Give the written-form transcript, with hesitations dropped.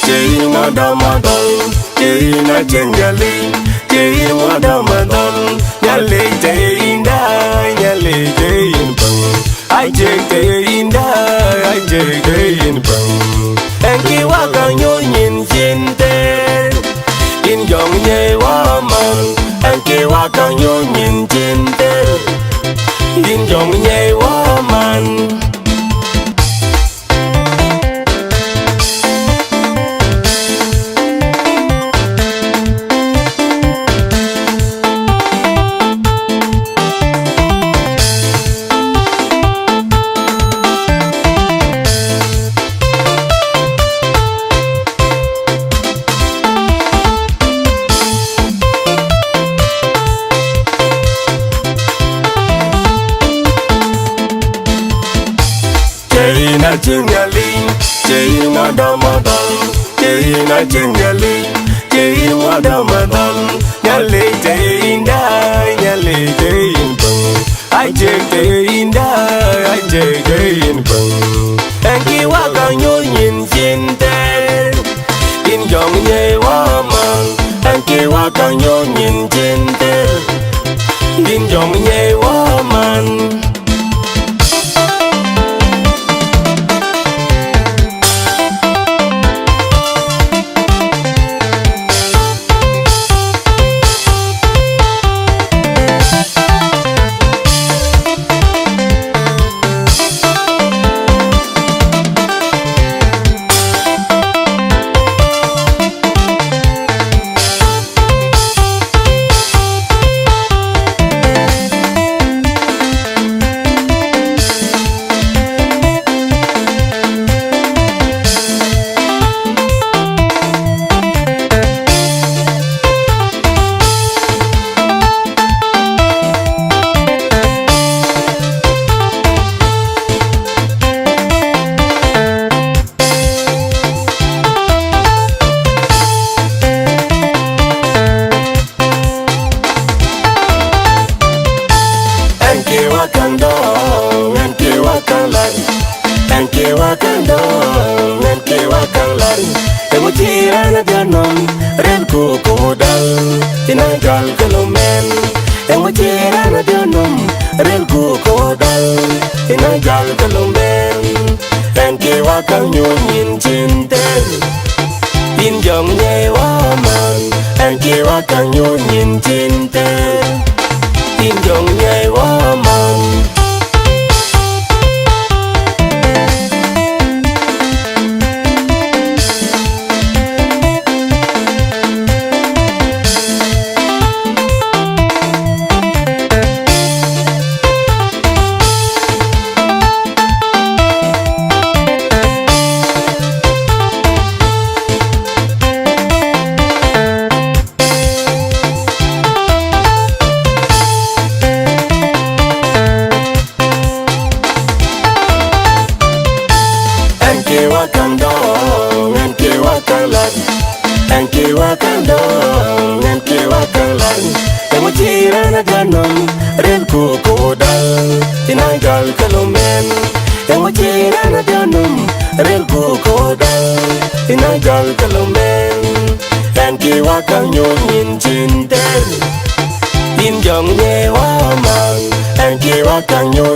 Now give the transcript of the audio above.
Chị nó đau mà đau, chị nó chân nhà ly, chị nó đau mà đau, nhà lì chị đã, nhà lì chị bằng, ai chị đã, ai chị bằng, em kêu qua càng nhối nhìn trên tên, in dòng nhẹ quá mặn, em kêu qua càng nhối nhìn trên tên, in dòng nhẹ quá mặn. Chị nó chân nhà ly, chị nó đau mà đau, chị nó chân nhà ly, chị nó đau mà đau, nhà lì chị đã, nhà lì chị bằng, ai chị đã, ai chị bằng, em kia quá càng nhối nhìn trên tên, in dòng nhẹ quá mặn, em kia quá càng nhối nhìn trên tên, in dòng nhẹ quá mặn. Càng đau, em kêu càng lạnh, em kêu càng đau, em kêu càng lạnh. Em muốn chia ra cho nồng, rel cô đau, thì nàng gal kalomen. Em muốn chia ra cho nồng, rel cô đau, thì nàng gal kalomen. Em kêu càng nhún nhìn trên tên, in dòng nhẹ quá mặn. Em kêu càng nhún nhìn trên tên, in dòng nhẹ quá mặn. Càng đau, em kêu càng lạnh, em kêu càng đau, em kêu càng lạnh. Em muốn chia ra cho nồng, rel cô đau, thì nàng gal kalomen. Em muốn chia ra cho nồng, rel cô đau, thì nàng gal kalomen. Em kêu càng nhún nhìn trên tên, in dòng nhẹ quá mặn. Em kêu càng nhún